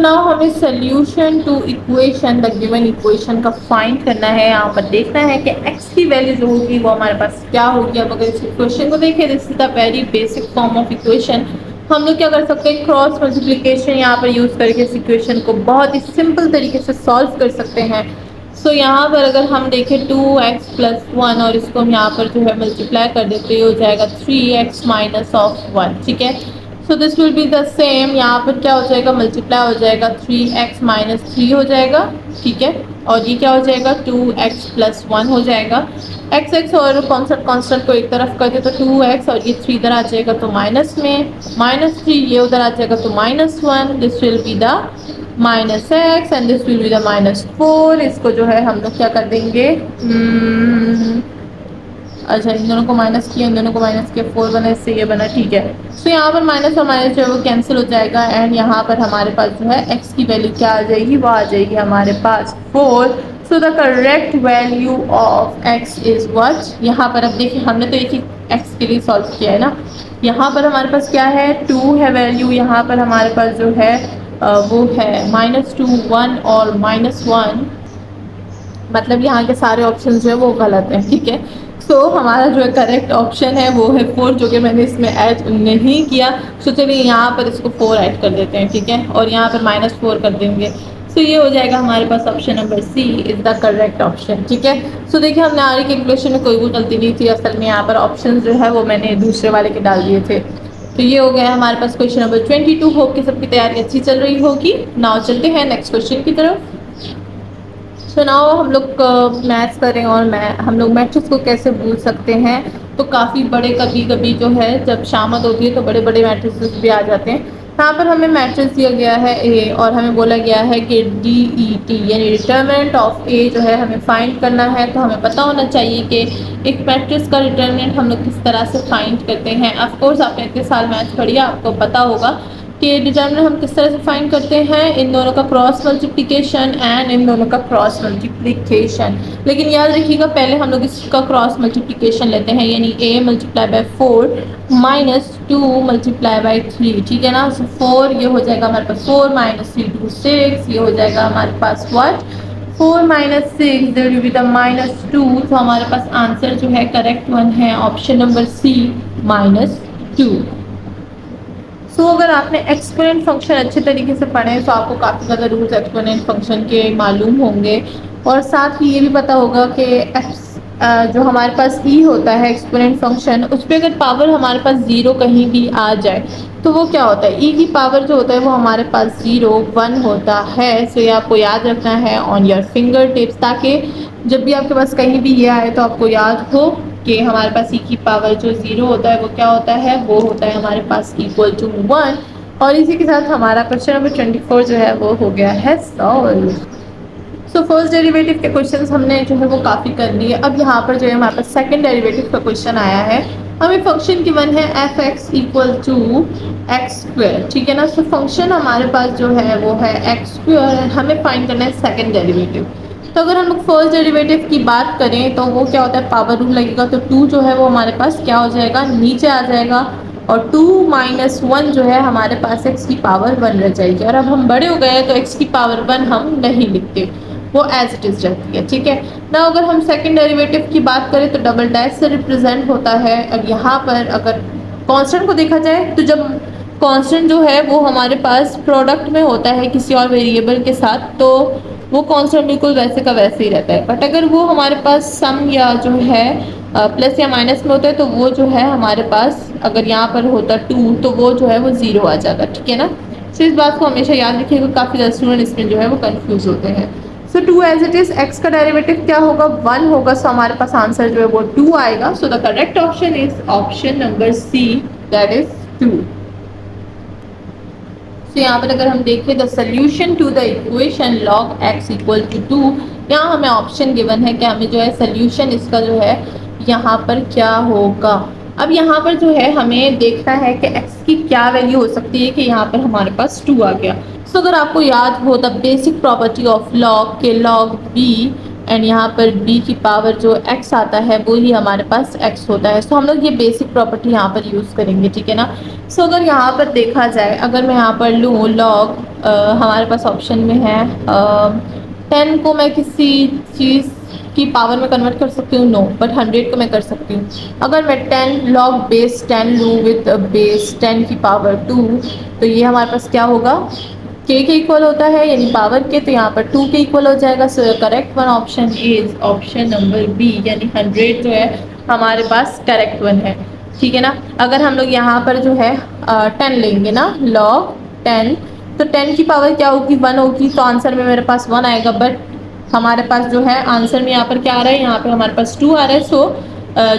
Now हमें solution to equation the given equation का find करना है। यहाँ पर देखना है कि x की वैल्यू जो होगी वो हमारे पास क्या होगी। अब अगर इस इक्वेशन को देखें, this is the very basic form of equation. हम लोग क्या कर सकते हैं, क्रॉस मल्टीप्लिकेशन यहाँ पर यूज करके इस इक्वेशन को बहुत ही सिंपल तरीके से सॉल्व कर सकते हैं। सो यहाँ पर अगर हम देखें 2x प्लस 1 और इसको हम यहाँ पर जो है मल्टीप्लाई कर देते हो जाएगा 3x माइनस ऑफ 1। ठीक है, so this will be the same. यहाँ पर क्या हो जाएगा, मल्टीप्लाई हो जाएगा 3x माइनस 3 हो जाएगा। ठीक है, और ये क्या हो जाएगा 2x प्लस 1 हो जाएगा। x और कांस्टेंट को एक तरफ कर दे तो 2x और ये 3 इधर आ जाएगा तो माइनस में, -3 ये उधर आ जाएगा तो -1। This will be the -x and this will be the -4। इसको जो है हम लोग क्या कर देंगे, अच्छा इन दोनों को माइनस किया, इन दोनों को माइनस किया, 4 बना, इससे ये बना। ठीक है, तो यहाँ पर माइनस और माइनस जो है वो कैंसिल हो जाएगा एंड यहाँ पर हमारे पास जो है x की वैल्यू क्या आ जाएगी, वो आ जाएगी हमारे पास 4। सो the correct value of x is what. यहाँ पर अब देखिए हमने तो एक ही x के लिए सॉल्व किया है ना। यहाँ पर हमारे पास क्या है, 2 है वैल्यू। यहाँ पर हमारे पास जो है वो है -2, 1 और -1। मतलब यहाँ के सारे ऑप्शन जो है वो गलत हैं। ठीक है, सो हमारा जो है करेक्ट ऑप्शन है वो है 4, जो कि मैंने इसमें ऐड नहीं किया। सो चलिए यहाँ पर इसको 4 ऐड कर देते हैं। ठीक है, और यहाँ पर -4 कर देंगे। सो ये हो जाएगा हमारे पास option number C is the correct option. ठीक है, सो देखिए हमने आगे कैलकुलेशन में कोई भी गलती नहीं थी। असल में यहाँ पर ऑप्शन जो है वो मैंने दूसरे वाले के डाल दिए थे। तो ये हो गया हमारे पास क्वेश्चन नंबर 22। होप कि सबकी तैयारी अच्छी चल रही होगी। नाउ चलते हैं नेक्स्ट क्वेश्चन की तरफ। सो नाउ हम लोग मैथ्स करें और हम लोग मैट्रिक्स को कैसे भूल सकते हैं। तो काफ़ी बड़े, कभी कभी जो है जब शामत होती है तो बड़े बड़े मैट्रिक्स भी आ जाते हैं। यहाँ पर हमें मैट्रिक्स दिया गया है ए और हमें बोला गया है कि DET यानी डिटर्मिनेंट ऑफ ए जो है हमें फाइंड करना है। तो हमें पता होना चाहिए कि एक मैट्रिक्स का डिटर्मिनेंट हम लोग किस तरह से फाइंड करते हैं। ऑफ कोर्स आपने इतने साल मैथ्स पढ़ी, आपको पता होगा कि डिटर्मिनेंट हम किस तरह से फाइंड करते हैं, इन दोनों का क्रॉस मल्टीप्लिकेशन एंड इन दोनों का क्रॉस मल्टीप्लिकेशन। लेकिन याद रखिएगा पहले हम लोग इसका क्रॉस मल्टीप्लिकेशन लेते हैं, यानी a multiply by 4 -2 multiply by 3। ठीक है ना, सो 4 ये हो जाएगा हमारे पास 4 -3 2 6। ये हो जाएगा हमारे पास what 4 - 6 there will be the -2। तो हमारे पास आंसर जो है करेक्ट वन है ऑप्शन नंबर सी -2। सो अगर आपने एक्सपोनेंट फंक्शन अच्छे तरीके से पढ़े तो आपको काफ़ी ज़्यादा रूल्स एक्सपोनेंट फंक्शन के मालूम होंगे और साथ ही ये भी पता होगा कि जो हमारे पास ई होता है एक्सपोनेंट फंक्शन, उस पर अगर पावर हमारे पास ज़ीरो कहीं भी आ जाए तो वो क्या होता है, ई की पावर जो होता है वो हमारे पास 0 1 होता है। सो ये आपको याद रखना है ऑन योर फिंगर टिप्स, ताकि जब भी आपके पास कहीं भी ये आए तो आपको याद हो कि हमारे पास ई की पावर जो 0 होता है वो क्या होता है, वो होता है हमारे पास इक्वल टू 1। और इसी के साथ हमारा क्वेश्चन नंबर 24 जो है वो हो गया है सॉल्व। सो फर्स्ट डेरिवेटिव के क्वेश्चंस हमने जो है वो काफ़ी कर लिए। अब यहाँ पर जो है हमारे पास सेकंड डेरिवेटिव का क्वेश्चन आया है। हमें फंक्शन गिवन है f(x) इक्वल टू x²। ठीक है ना, सो फंक्शन हमारे पास जो है वो है x²। हमें फाइंड करना है सेकंड डेरिवेटिव। तो अगर हम लोग फर्स्ट डेरिवेटिव की बात करें तो वो क्या होता है, पावर रूल लगेगा तो 2 जो है वो हमारे पास क्या हो जाएगा, नीचे आ जाएगा और 2 - 1 जो है हमारे पास x की पावर 1 रह जाएगी। और अब हम बड़े हो गए हैं तो x की पावर 1 हम नहीं लिखते, वो एज इट इज़ रहती है। ठीक है ना, अगर हम सेकंड डेरिवेटिव की बात करें तो डबल डैश से रिप्रेजेंट होता है। और यहाँ पर अगर कांस्टेंट को देखा जाए तो जब कांस्टेंट जो है वो हमारे पास प्रोडक्ट में होता है किसी और वेरिएबल के साथ तो वो कांस्टेंट बिल्कुल वैसे का वैसे ही रहता है। बट अगर वो हमारे पास सम या जो है प्लस या माइनस में होता है तो वो जो है हमारे पास अगर यहाँ पर होता 2 तो वो जो है वो 0 आ जाता। ठीक है ना, सो इस बात को हमेशा याद रखिएगा, काफ़ी ज़्यादा स्टूडेंट इसमें जो है वो कन्फ्यूज़ होते हैं। सो 2 एज इट इज़, एक्स का डेरिवेटिव क्या होगा 1 होगा। सो हमारे पास आंसर जो है वो 2 आएगा। So the correct option is option number C, that is 2। तो यहाँ पर अगर हम देखें the solution to the equation log x equal to 2, यहाँ हमें ऑप्शन गिवन है कि हमें जो है सोल्यूशन इसका जो है यहाँ पर क्या होगा। अब यहाँ पर जो है हमें देखना है कि x की क्या वैल्यू हो सकती है कि यहाँ पर हमारे पास 2 आ गया। सो अगर आपको याद हो the basic property of log के log b एंड यहाँ पर b की पावर जो x आता है वो ही हमारे पास x होता है। सो हम लोग ये बेसिक प्रॉपर्टी यहाँ पर यूज़ करेंगे, ठीक है ना। सो अगर यहाँ पर देखा जाए, अगर मैं यहाँ पर लूँ लॉग, हमारे पास ऑप्शन में है 10 को मैं किसी चीज़ की पावर में कन्वर्ट कर सकती हूँ, नो, बट 100 को मैं कर सकती हूँ। अगर मैं 10 लॉग बेस 10 लूँ विद बेस 10 की पावर 2, तो ये हमारे पास क्या होगा, k के इक्वल होता है, यानी पावर के, तो यहाँ पर 2 के इक्वल हो जाएगा। So correct one option is option number B, यानी 100 जो है हमारे पास करेक्ट वन है, ठीक है ना। अगर हम लोग यहाँ पर जो है 10 लेंगे ना, लॉग 10, तो 10 की पावर क्या होगी, 1 होगी, तो आंसर में मेरे पास 1 आएगा। बट हमारे पास जो है आंसर में यहाँ पर क्या आ रहा है, यहाँ पे हमारे पास 2 आ रहा है। सो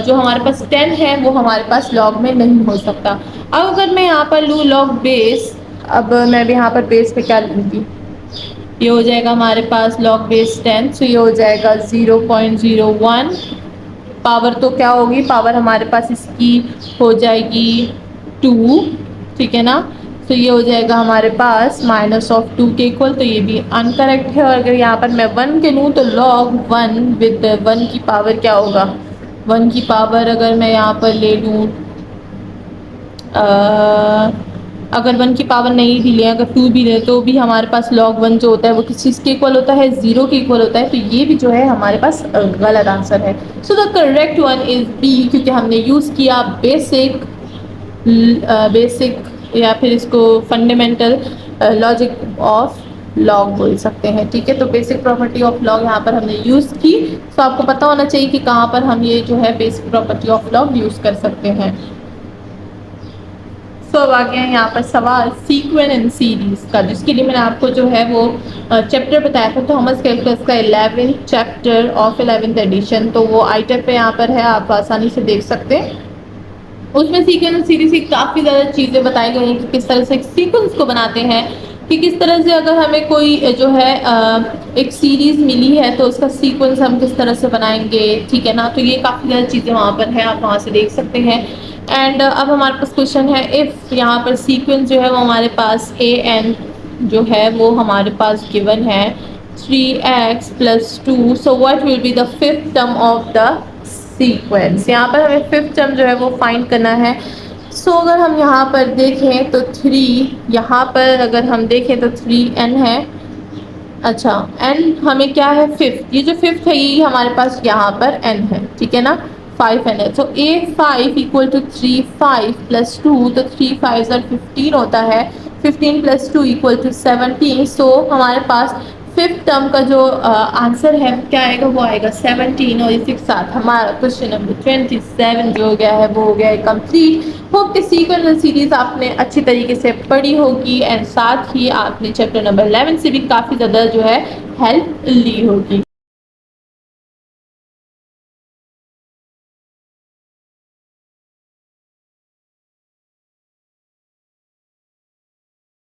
जो हमारे पास 10 है वो हमारे पास लॉग में नहीं हो सकता। अब अगर मैं यहाँ पर लूँ लॉग बेस, अब मैं भी यहाँ पर बेस पे क्या लूँगी, ये हो जाएगा हमारे पास लॉग बेस 10, तो ये हो जाएगा 0.01। पावर तो क्या होगी, पावर हमारे पास इसकी हो जाएगी 2, ठीक है ना। तो ये हो जाएगा हमारे पास -2 के इक्वल, तो ये भी अनकरेक्ट है। और अगर यहाँ पर मैं 1 के लूँ तो लॉग 1 विद 1 की पावर क्या होगा, 1 की पावर अगर मैं यहाँ पर ले लूँ, अगर 1 की पावर नहीं भी ले, अगर 2 भी ले, तो भी हमारे पास log 1 जो होता है वो किस चीज़ के इक्वल होता है, 0 के इक्वल होता है। तो ये भी जो है हमारे पास गलत आंसर है। So the correct one is B, क्योंकि हमने यूज़ किया बेसिक या फिर इसको फंडामेंटल लॉजिक ऑफ लॉग बोल सकते हैं, ठीक है। तो बेसिक प्रॉपर्टी ऑफ लॉग यहाँ पर हमने यूज़ की। तो आपको पता होना चाहिए कि कहाँ पर हम ये जो है basic property of log use कर सकते हैं। तो अब आ गया है यहाँ पर सवाल सीक्वेंस एंड सीरीज का, जिसके लिए मैंने आपको जो है वो चैप्टर बताया था, थॉमस कैलकुलस का 11th chapter of 11th addition. तो वो आई टैब पे यहाँ पर है, आप आसानी से देख सकते हैं। उसमें सीक्वेंस एंड सीरीज की काफ़ी ज़्यादा चीज़ें बताई गई हैं कि किस तरह से एक सीक्वेंस को बनाते हैं, कि किस तरह से अगर हमें कोई जो है एक सीरीज़ मिली है तो उसका सीक्वेंस हम किस तरह से बनाएंगे, ठीक है ना। तो ये काफ़ी ज़्यादा चीज़ें वहाँ पर है, आप वहाँ से देख सकते हैं। एंड अब हमारे पास क्वेश्चन है, इफ़ यहाँ पर सीक्वेंस जो है वो हमारे पास an जो है वो हमारे पास गिवन है 3x + 2, so what will be the fifth term of the sequence. यहाँ पर हमें फिफ्थ टर्म जो है वो फाइंड करना है। सो अगर हम यहाँ पर देखें तो 3, यहाँ पर अगर हम देखें तो 3n है। अच्छा, n हमें क्या है, फिफ्थ, ये जो फिफ्थ है ये हमारे पास यहाँ पर n है, ठीक है ना, 5n है। तो a5 = 3, 5 + 2, तो 3 5 और 15 होता है, 15 + 2 = 17। सो हमारे पास फिफ्थ टर्म का जो आंसर है क्या आएगा, वो आएगा 17। और इसी के साथ हमारा क्वेश्चन नंबर 27 जो हो गया है वो हो गया है कंप्लीट। होप कि सीक्वेंस एंड सीरीज आपने अच्छी तरीके से पढ़ी होगी, एंड साथ ही आपने चैप्टर नंबर 11 से भी काफ़ी ज़्यादा जो है हेल्प ली होगी।